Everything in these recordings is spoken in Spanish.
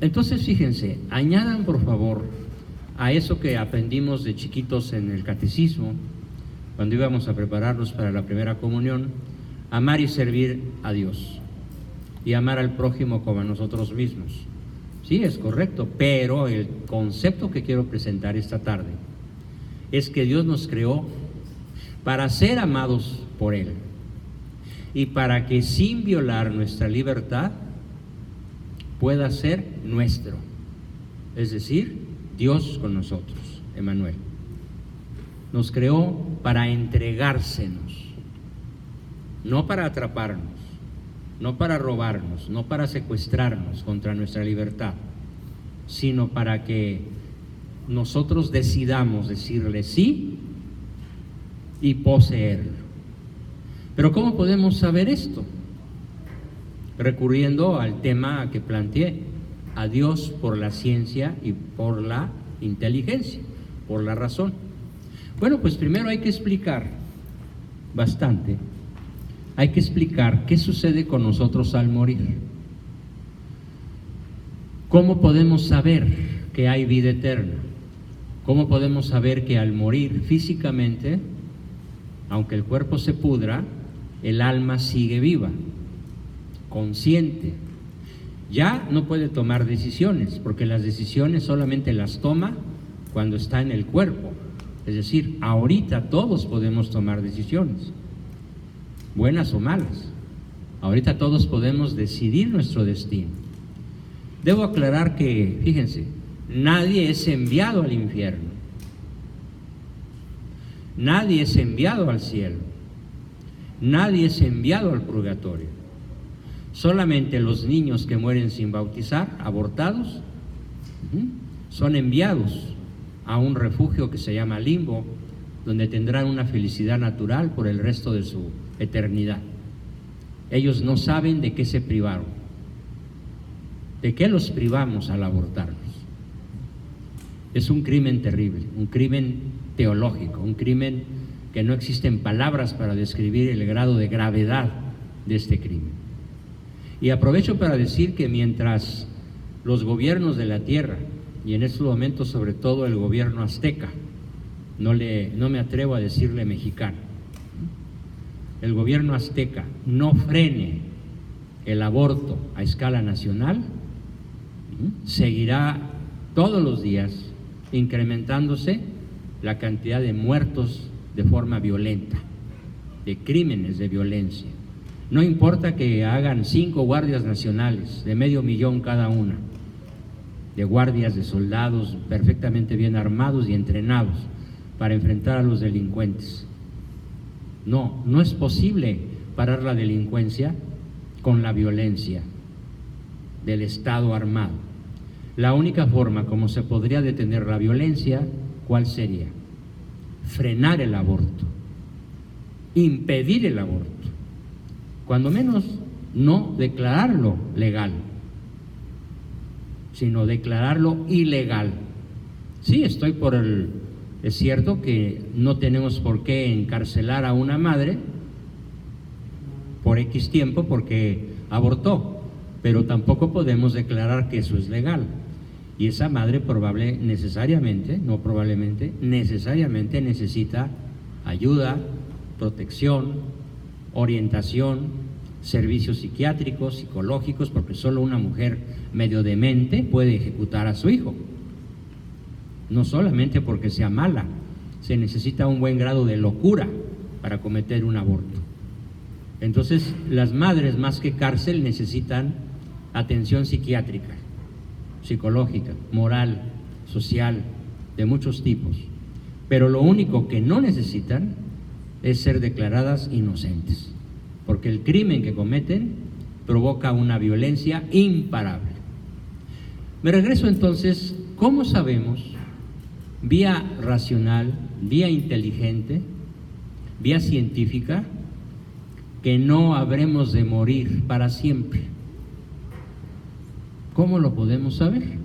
Entonces, fíjense, añadan por favor a eso que aprendimos de chiquitos en el catecismo, cuando íbamos a prepararnos para la primera comunión, amar y servir a Dios y amar al prójimo como a nosotros mismos. Sí, es correcto, pero el concepto que quiero presentar esta tarde es que Dios nos creó para ser amados por Él y para que sin violar nuestra libertad pueda ser nuestro, es decir, Dios con nosotros, Emmanuel. Nos creó para entregársenos, no para atraparnos, no para robarnos, no para secuestrarnos contra nuestra libertad, sino para que nosotros decidamos decirle sí y poseerlo. Pero ¿cómo podemos saber esto? Recurriendo al tema que planteé, a Dios por la ciencia y por la inteligencia, por la razón. Bueno, pues primero hay que explicar bastante, hay que explicar qué sucede con nosotros al morir. ¿Cómo podemos saber que hay vida eterna? ¿Cómo podemos saber que al morir físicamente, aunque el cuerpo se pudra, el alma sigue viva, consciente? Ya no puede tomar decisiones, porque las decisiones solamente las toma cuando está en el cuerpo. Es decir, ahorita todos podemos tomar decisiones, buenas o malas. Ahorita todos podemos decidir nuestro destino. Debo aclarar que, fíjense, nadie es enviado al infierno, nadie es enviado al cielo, nadie es enviado al purgatorio. Solamente los niños que mueren sin bautizar, abortados, son enviados a un refugio que se llama limbo, donde tendrán una felicidad natural por el resto de su eternidad. Ellos no saben de qué se privaron, de qué los privamos al abortarlos. Es un crimen terrible, un crimen teológico, un crimen que no existen palabras para describir el grado de gravedad de este crimen. Y aprovecho para decir que mientras los gobiernos de la tierra, y en estos momentos sobre todo el gobierno azteca, no me atrevo a decirle mexicano, el gobierno azteca no frene el aborto a escala nacional, seguirá todos los días incrementándose la cantidad de muertos de forma violenta, de crímenes de violencia. No importa que hagan 5 guardias nacionales de 500,000 cada una, de guardias de soldados perfectamente bien armados y entrenados para enfrentar a los delincuentes. No es posible parar la delincuencia con la violencia del Estado armado. La única forma como se podría detener la violencia, ¿cuál sería? Frenar el aborto, impedir el aborto, cuando menos no declararlo legal, sino declararlo ilegal. Sí, es cierto que no tenemos por qué encarcelar a una madre por X tiempo porque abortó, pero tampoco podemos declarar que eso es legal. Y esa madre necesariamente necesita ayuda, protección, orientación, servicios psiquiátricos, psicológicos, porque solo una mujer medio demente puede ejecutar a su hijo. No solamente porque sea mala, se necesita un buen grado de locura para cometer un aborto. Entonces, las madres más que cárcel necesitan atención psiquiátrica, psicológica, moral, social, de muchos tipos. Pero lo único que no necesitan es ser declaradas inocentes, porque el crimen que cometen provoca una violencia imparable. Me regreso entonces, ¿cómo sabemos, vía racional, vía inteligente, vía científica, que no habremos de morir para siempre? ¿Cómo lo podemos saber?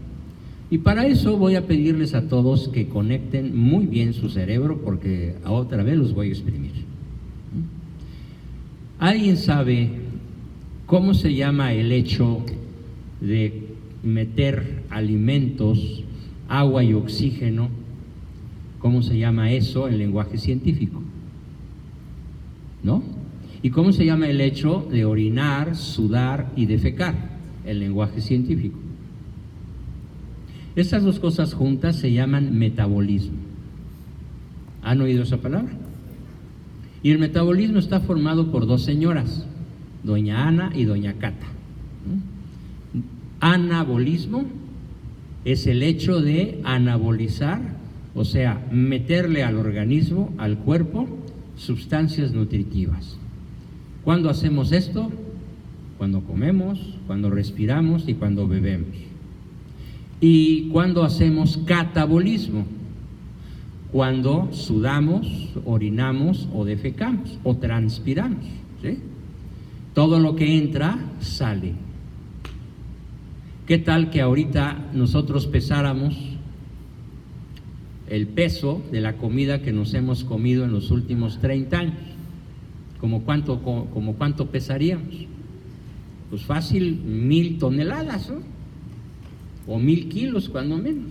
Y para eso voy a pedirles a todos que conecten muy bien su cerebro, porque otra vez los voy a exprimir. ¿Alguien sabe cómo se llama el hecho de meter alimentos, agua y oxígeno. ¿Cómo se llama eso en lenguaje científico? ¿No? ¿Y cómo se llama el hecho de orinar, sudar y defecar en lenguaje científico? Estas dos cosas juntas se llaman metabolismo. ¿Han oído esa palabra? Y el metabolismo está formado por dos señoras, doña Ana y doña Cata. Anabolismo es el hecho de anabolizar, o sea, meterle al organismo, al cuerpo, sustancias nutritivas. ¿Cuándo hacemos esto? Cuando comemos, cuando respiramos y cuando bebemos. ¿Y cuándo hacemos catabolismo? Cuando sudamos, orinamos o defecamos o transpiramos, ¿sí? Todo lo que entra, sale. ¿Qué tal que ahorita nosotros pesáramos el peso de la comida que nos hemos comido en los últimos 30 años? ¿Como cuánto pesaríamos? Pues fácil, 1000 toneladas, ¿no? O 1000 kilos cuando menos.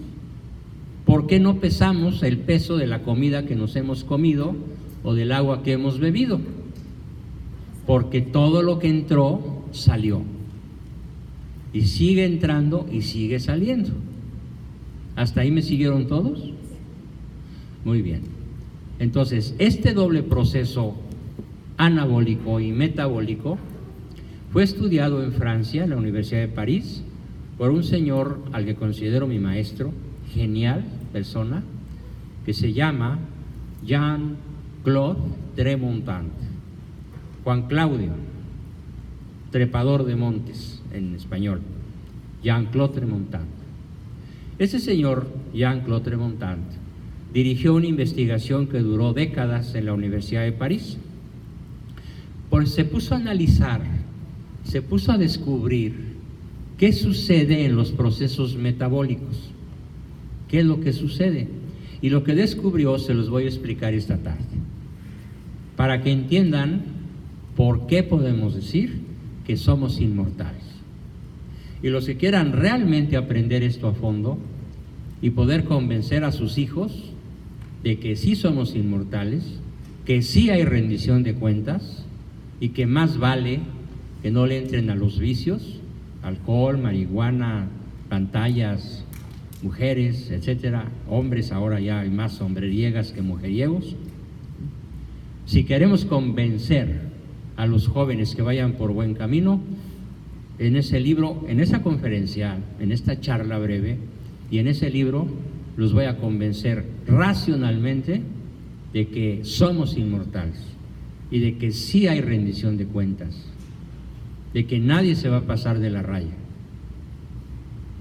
¿Por qué no pesamos el peso de la comida que nos hemos comido o del agua que hemos bebido? Porque todo lo que entró salió y sigue entrando y sigue saliendo. ¿Hasta ahí me siguieron todos? Muy bien. Entonces, este doble proceso anabólico y metabólico fue estudiado en Francia, en la Universidad de París, por un señor al que considero mi maestro, genial persona, que se llama Jean-Claude Tremontant. Juan Claudio, trepador de montes en español, Jean-Claude Tremontant. Ese señor, Jean-Claude Tremontant, dirigió una investigación que duró décadas en la Universidad de París. Pues se puso a analizar, se puso a descubrir qué sucede en los procesos metabólicos. ¿Qué es lo que sucede? Y lo que descubrió se los voy a explicar esta tarde, para que entiendan por qué podemos decir que somos inmortales. Y los que quieran realmente aprender esto a fondo y poder convencer a sus hijos de que sí somos inmortales, que sí hay rendición de cuentas y que más vale que no le entren a los vicios, alcohol, marihuana, pantallas, mujeres, etcétera, hombres, ahora ya hay más hombreriegas que mujeriegos. Si queremos convencer a los jóvenes que vayan por buen camino, en ese libro, en esa conferencia, en esta charla breve y en ese libro, los voy a convencer racionalmente de que somos inmortales y de que sí hay rendición de cuentas, de que nadie se va a pasar de la raya.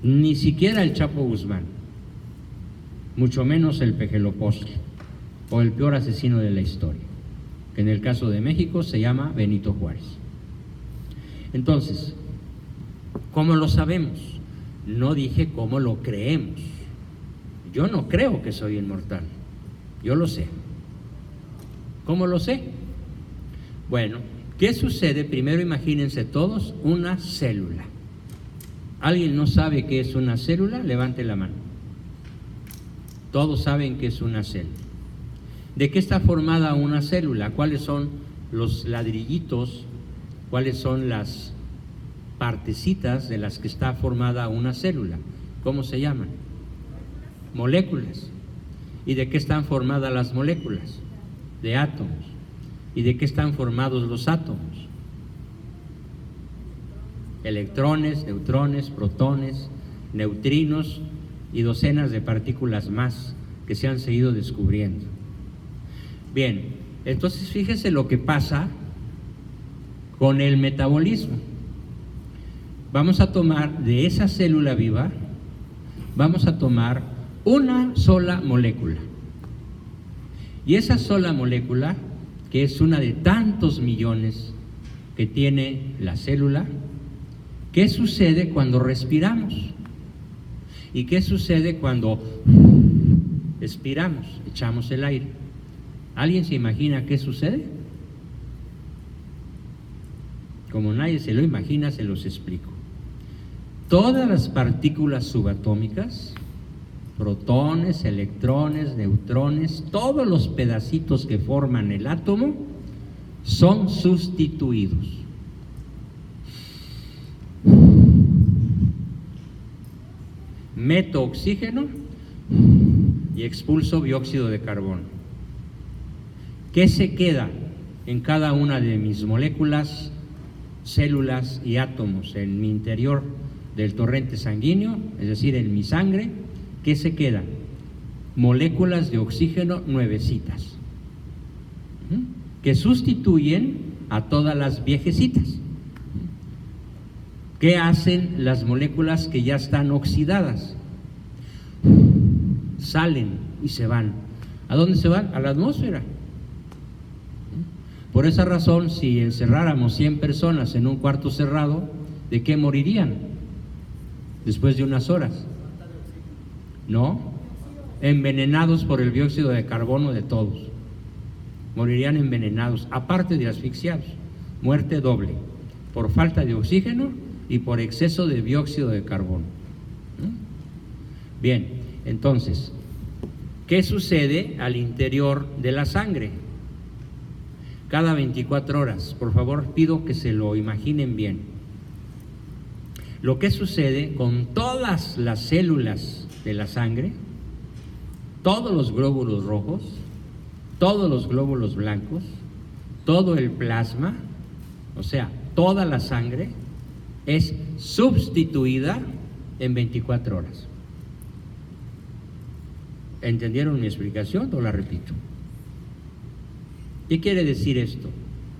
Ni siquiera el Chapo Guzmán, mucho menos el Pejelopóstle o el peor asesino de la historia, que en el caso de México se llama Benito Juárez. Entonces, ¿cómo lo sabemos? No dije cómo lo creemos. Yo no creo que soy inmortal, yo lo sé. ¿Cómo lo sé? Bueno, ¿qué sucede? Primero imagínense todos una célula. ¿Alguien no sabe qué es una célula? Levante la mano. Todos saben qué es una célula. ¿De qué está formada una célula? ¿Cuáles son los ladrillitos? ¿Cuáles son las partecitas de las que está formada una célula? ¿Cómo se llaman? Moléculas. ¿Y de qué están formadas las moléculas? De átomos. ¿Y de qué están formados los átomos? Electrones, neutrones, protones, neutrinos y docenas de partículas más que se han seguido descubriendo. Bien, entonces fíjese lo que pasa con el metabolismo. Vamos a tomar de esa célula viva, vamos a tomar una sola molécula. Y esa sola molécula, que es una de tantos millones que tiene la célula, ¿qué sucede cuando respiramos? ¿Y qué sucede cuando expiramos, echamos el aire? ¿Alguien se imagina qué sucede? Como nadie se lo imagina, se los explico. todas las partículas subatómicas, protones, electrones, neutrones, todos los pedacitos que forman el átomo son sustituidos. Meto oxígeno y expulso dióxido de carbono. ¿Qué se queda en cada una de mis moléculas, células y átomos en mi interior del torrente sanguíneo, es decir, en mi sangre? ¿Qué se queda? Moléculas de oxígeno nuevecitas, que sustituyen a todas las viejecitas. ¿Qué hacen las moléculas que ya están oxidadas? Salen y se van. ¿A dónde se van? A la atmósfera. Por esa razón, si encerráramos 100 personas en un cuarto cerrado, ¿de qué morirían después de unas horas? ¿No? Envenenados por el dióxido de carbono de todos. Morirían envenenados, aparte de asfixiados. Muerte doble, por falta de oxígeno y por exceso de dióxido de carbono. Bien, entonces, ¿qué sucede al interior de la sangre? Cada 24 horas, por favor, pido que se lo imaginen bien. Lo que sucede con todas las células de la sangre, todos los glóbulos rojos, todos los glóbulos blancos, todo el plasma, o sea, toda la sangre, es sustituida en 24 horas. ¿Entendieron mi explicación o la repito? ¿Qué quiere decir esto?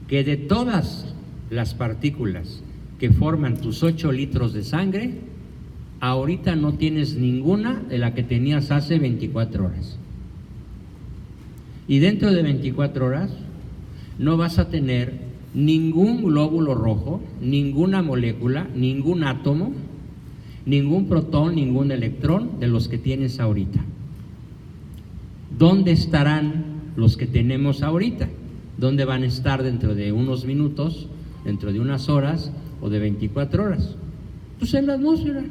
Que de todas las partículas que forman tus 8 litros de sangre, ahorita no tienes ninguna de la que tenías hace 24 horas. Y dentro de 24 horas no vas a tener ningún glóbulo rojo, ninguna molécula, ningún átomo, ningún protón, ningún electrón de los que tienes ahorita. ¿Dónde estarán los que tenemos ahorita? ¿Dónde van a estar dentro de unos minutos, dentro de unas horas o de 24 horas? Pues en la atmósfera,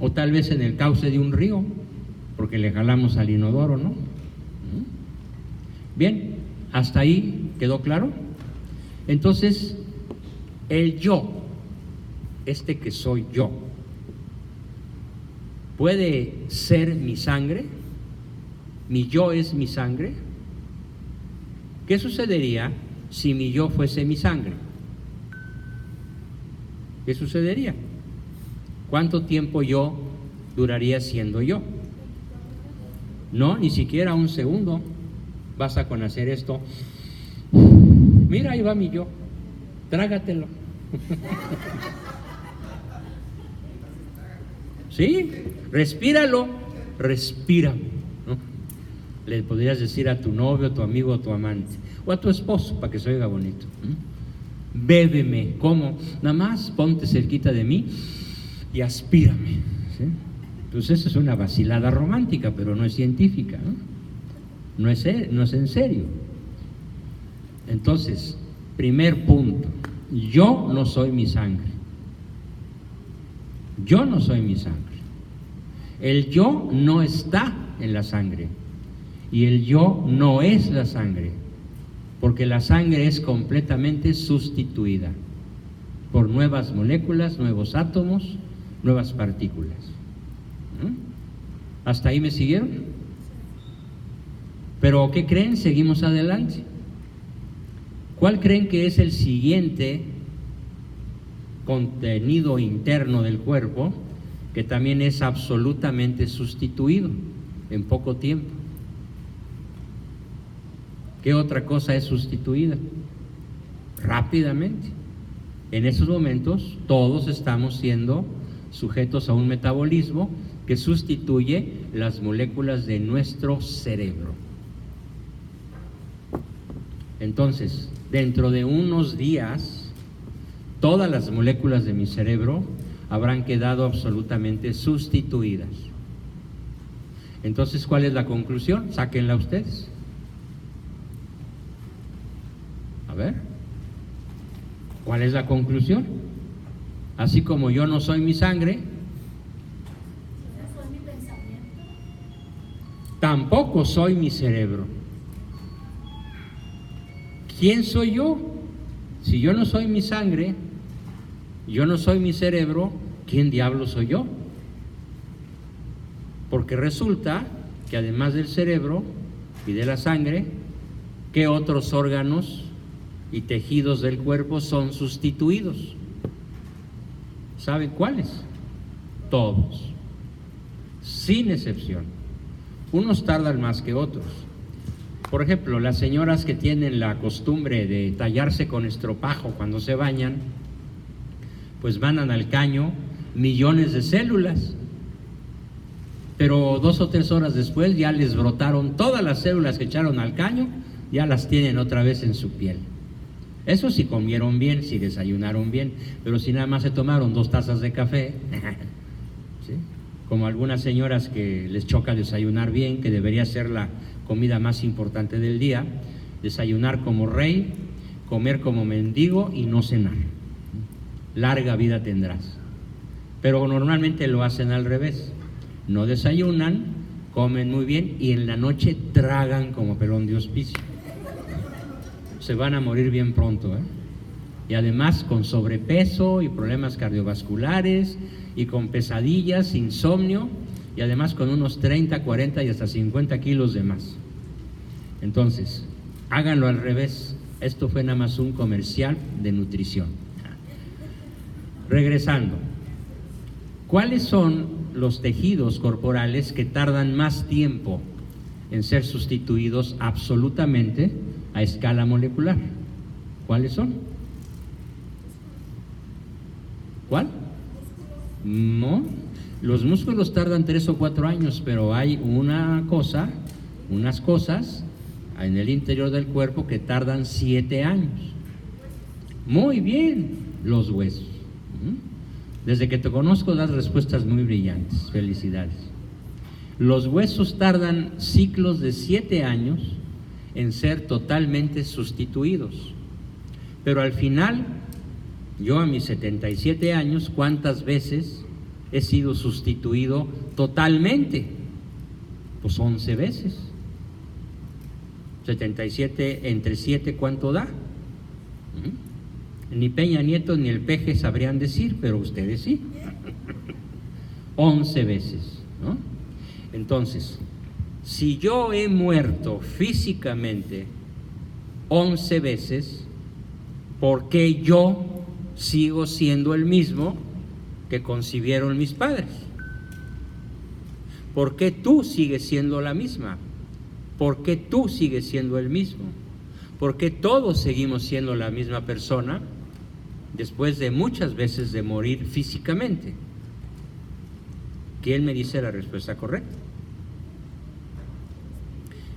o tal vez en el cauce de un río, porque le jalamos al inodoro, ¿no? Bien, ¿hasta ahí quedó claro? Entonces, el yo, este que soy yo, ¿puede ser mi sangre? ¿Mi yo es mi sangre? ¿Qué sucedería si mi yo fuese mi sangre? ¿Qué sucedería? ¿Cuánto tiempo yo duraría siendo yo? No, ni siquiera un segundo. Basta con hacer esto. Mira, ahí va mi yo. Trágatelo. ¿Sí? Respíralo. Respírame, ¿no? Le podrías decir a tu novio, a tu amigo, a tu amante o a tu esposo para que se oiga bonito. Bébeme. ¿Cómo? Nada más ponte cerquita de mí y aspírame. ¿Sí? Entonces esa es una vacilada romántica, pero no es científica, ¿no? No es en serio. Entonces, primer punto, yo no soy mi sangre. Yo no soy mi sangre. El yo no está en la sangre y el yo no es la sangre, porque la sangre es completamente sustituida por nuevas moléculas, nuevos átomos, nuevas partículas. ¿Hasta ahí me siguieron? Pero ¿qué creen? Seguimos adelante. ¿Cuál creen que es el siguiente contenido interno del cuerpo que también es absolutamente sustituido en poco tiempo? ¿Qué otra cosa es sustituida? Rápidamente. En esos momentos todos estamos siendo sujetos a un metabolismo que sustituye las moléculas de nuestro cerebro. Entonces, dentro de unos días, todas las moléculas de mi cerebro habrán quedado absolutamente sustituidas. Entonces, ¿cuál es la conclusión? Sáquenla ustedes. A ver, ¿cuál es la conclusión? Así como yo no soy mi sangre, tampoco soy mi cerebro. ¿Quién soy yo? Si yo no soy mi sangre, yo no soy mi cerebro, ¿quién diablo soy yo? Porque resulta que además del cerebro y de la sangre, ¿qué otros órganos y tejidos del cuerpo son sustituidos? ¿Saben cuáles? Todos, sin excepción. Unos tardan más que otros. Por ejemplo, las señoras que tienen la costumbre de tallarse con estropajo cuando se bañan, pues mandan al caño millones de células, pero 2 o 3 horas después ya les brotaron todas las células que echaron al caño, ya las tienen otra vez en su piel. Eso si comieron bien, si desayunaron bien, pero si nada más se tomaron 2 tazas de café, ¿sí? Como algunas señoras que les choca desayunar bien, que debería ser la comida más importante del día, desayunar como rey, comer como mendigo y no cenar. Larga vida tendrás. Pero normalmente lo hacen al revés. No desayunan, comen muy bien y en la noche tragan como pelón de hospicio. Se van a morir bien pronto, ¿eh? Y además con sobrepeso y problemas cardiovasculares y con pesadillas, insomnio y además con unos 30, 40 y hasta 50 kilos de más. Entonces, háganlo al revés. Esto fue nada más un comercial de nutrición. Regresando, ¿cuáles son los tejidos corporales que tardan más tiempo en ser sustituidos absolutamente a escala molecular? ¿Cuáles son? ¿Cuál? No, los músculos tardan 3 o 4 años, pero hay unas cosas en el interior del cuerpo que tardan 7 años. Muy bien, los huesos. Desde que te conozco das respuestas muy brillantes, felicidades. Los huesos tardan ciclos de 7 años en ser totalmente sustituidos, pero al final, yo a mis 77 años, ¿cuántas veces he sido sustituido totalmente? Pues 11 veces. 77 entre 7, ¿cuánto da? Ni Peña Nieto ni el Peje sabrían decir, pero ustedes sí. 11 veces, ¿no? Entonces, si yo he muerto físicamente 11 veces, ¿por qué yo sigo siendo el mismo que concibieron mis padres? ¿Por qué tú sigues siendo la misma? ¿Por qué tú sigues siendo el mismo? ¿Por qué todos seguimos siendo la misma persona después de muchas veces de morir físicamente? ¿Quién me dice la respuesta correcta?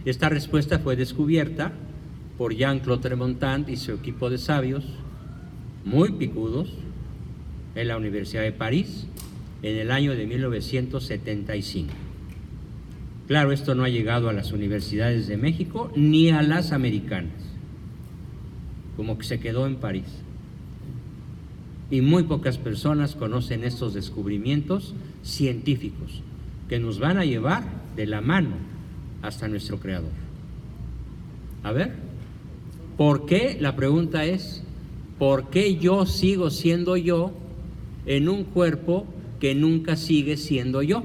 Esta respuesta fue descubierta por Jean-Claude Tremontant y su equipo de sabios muy picudos en la Universidad de París en el año de 1975. Claro, esto no ha llegado a las universidades de México ni a las americanas, como que se quedó en París. Y muy pocas personas conocen estos descubrimientos científicos que nos van a llevar de la mano hasta nuestro Creador. A ver, ¿por qué? La pregunta es, ¿por qué yo sigo siendo yo en un cuerpo que nunca sigue siendo yo?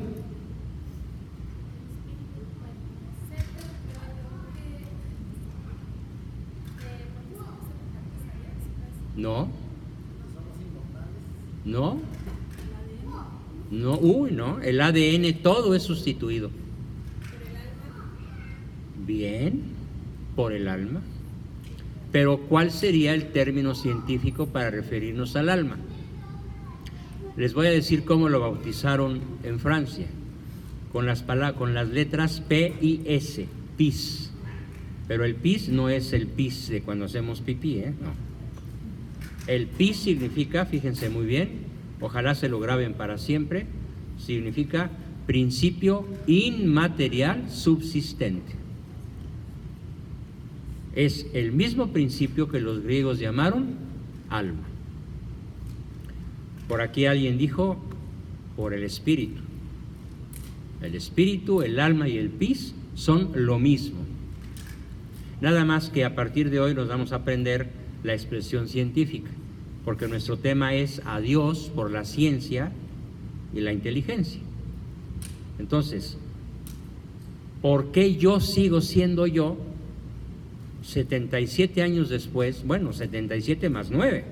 No, no, no, no, el ADN todo es sustituido. Bien, por el alma. Pero ¿cuál sería el término científico para referirnos al alma? Les voy a decir cómo lo bautizaron en Francia, con las letras P y S, pis. Pero el pis no es el pis de cuando hacemos pipí, no. El pis significa, fíjense muy bien, ojalá se lo graben para siempre, significa principio inmaterial subsistente. Es el mismo principio que los griegos llamaron alma. Por aquí alguien dijo, por el espíritu. El espíritu, el alma y el pis son lo mismo. Nada más que a partir de hoy nos vamos a aprender la expresión científica, porque nuestro tema es a Dios por la ciencia y la inteligencia. Entonces, ¿por qué yo sigo siendo yo 77 años después? Bueno, 77 más 9,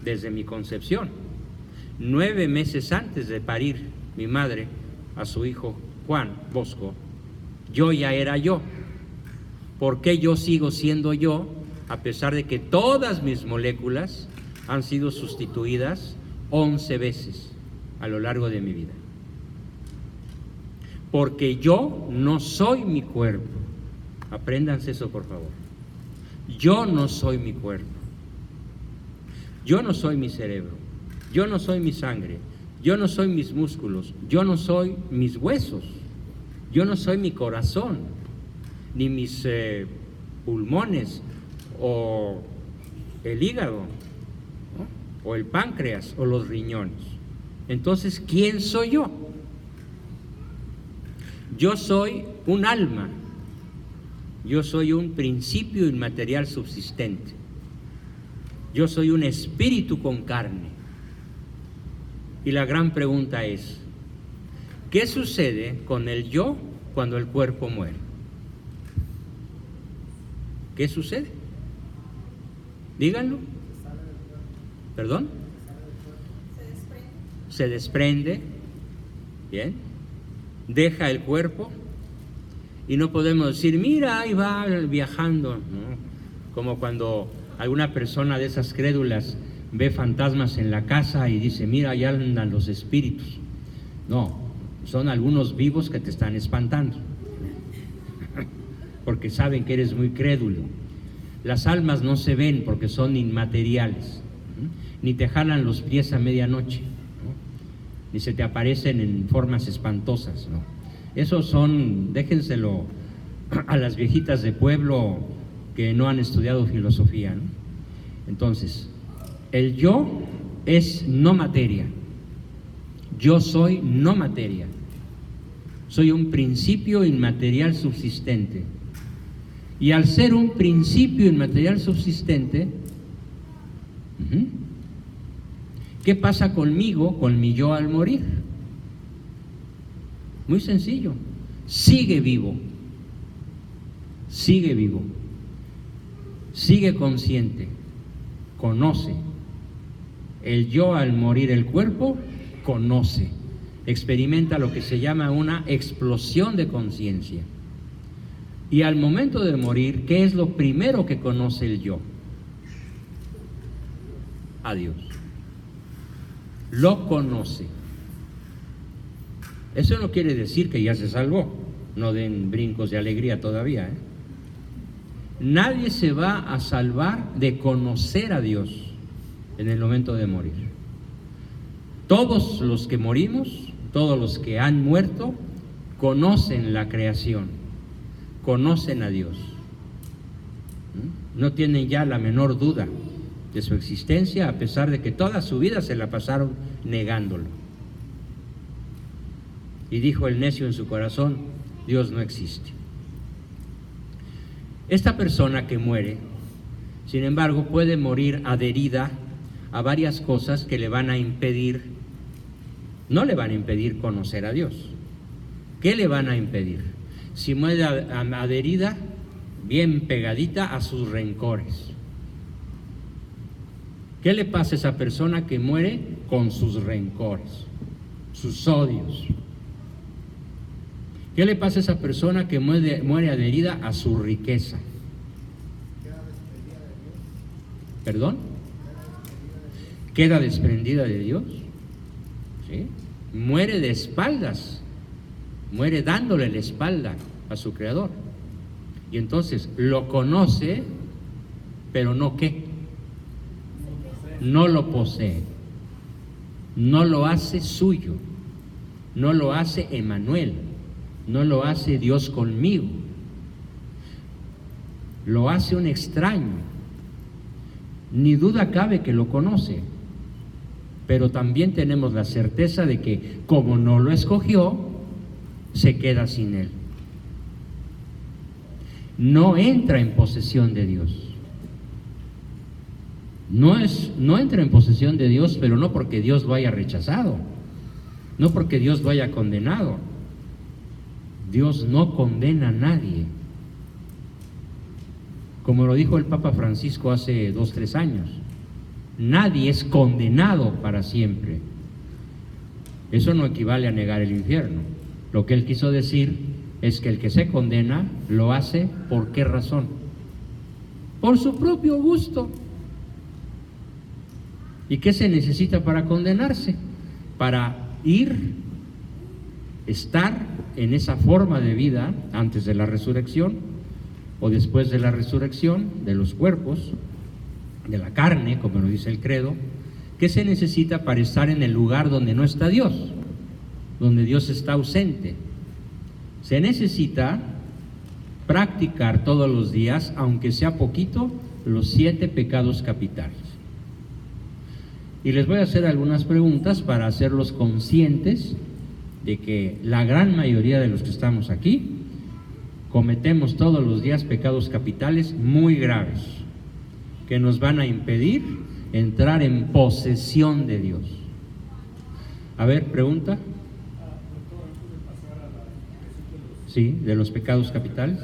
desde mi concepción. 9 meses antes de parir mi madre a su hijo Juan Bosco, yo ya era yo. ¿Por qué yo sigo siendo yo, a pesar de que todas mis moléculas han sido sustituidas 11 veces a lo largo de mi vida? Porque yo no soy mi cuerpo. Apréndanse eso, por favor. Yo no soy mi cuerpo. Yo no soy mi cerebro. Yo no soy mi sangre. Yo no soy mis músculos. Yo no soy mis huesos. Yo no soy mi corazón, ni mis pulmones, o el hígado, ¿no? O el páncreas, o los riñones. Entonces, ¿quién soy yo? Yo soy un alma. Yo soy un principio inmaterial subsistente. Yo soy un espíritu con carne. Y la gran pregunta es, ¿qué sucede con el yo cuando el cuerpo muere? ¿Qué sucede? Díganlo. ¿Perdón? Se desprende. Bien. Deja el cuerpo. Y no podemos decir, mira, ahí va viajando, ¿no? Como cuando alguna persona de esas crédulas ve fantasmas en la casa y dice, mira, allá andan los espíritus. No, son algunos vivos que te están espantando, porque saben que eres muy crédulo. Las almas no se ven porque son inmateriales, ¿no? Ni te jalan los pies a medianoche, ¿no? Ni se te aparecen en formas espantosas, ¿no? Esos son, déjenselo a las viejitas de pueblo que no han estudiado filosofía, ¿no? Entonces, el yo es no materia. Yo soy no materia. Soy un principio inmaterial subsistente. Y al ser un principio inmaterial subsistente, ¿qué pasa conmigo, con mi yo al morir? Muy sencillo, sigue vivo, sigue vivo, sigue consciente, conoce. El yo al morir el cuerpo, conoce, experimenta lo que se llama una explosión de conciencia. Y al momento de morir, ¿qué es lo primero que conoce el yo? A Dios. Lo conoce. Eso no quiere decir que ya se salvó. No den brincos de alegría todavía, ¿eh? Nadie se va a salvar de conocer a Dios en el momento de morir. Todos los que morimos, todos los que han muerto, conocen la creación, conocen a Dios. No tienen ya la menor duda de su existencia, a pesar de que toda su vida se la pasaron negándolo. Y dijo el necio en su corazón, Dios no existe. Esta persona que muere, sin embargo, puede morir adherida a varias cosas que le van a impedir, no le van a impedir conocer a Dios. ¿Qué le van a impedir? Si muere adherida, bien pegadita a sus rencores. ¿Qué le pasa a esa persona que muere con sus rencores, sus odios? ¿Qué le pasa a esa persona que muere adherida a su riqueza? ¿Perdón? ¿Queda desprendida de Dios? ¿Sí? Muere de espaldas, muere dándole la espalda a su Creador. Y entonces lo conoce, pero no ¿qué? No lo posee, no lo hace suyo, no lo hace Emmanuel, no lo hace Dios conmigo, lo hace un extraño. Ni duda cabe que lo conoce, pero también tenemos la certeza de que como no lo escogió, se queda sin él. No entra en posesión de Dios. No entra en posesión de Dios, pero no porque Dios lo haya rechazado, no porque Dios lo haya condenado. Dios no condena a nadie. Como lo dijo el Papa Francisco hace 2-3 años, nadie es condenado para siempre. Eso no equivale a negar el infierno. Lo que él quiso decir es que el que se condena lo hace ¿por qué razón? Por su propio gusto. ¿Y qué se necesita para condenarse? Para estar en esa forma de vida antes de la resurrección o después de la resurrección de los cuerpos, de la carne, como lo dice el credo. ¿Qué se necesita para estar en el lugar donde no está Dios? Donde Dios está ausente. Se necesita practicar todos los días, aunque sea poquito, los 7 pecados capitales. Y les voy a hacer algunas preguntas para hacerlos conscientes de que la gran mayoría de los que estamos aquí cometemos todos los días pecados capitales muy graves que nos van a impedir entrar en posesión de Dios. A ver, pregunta. Sí, de los pecados capitales.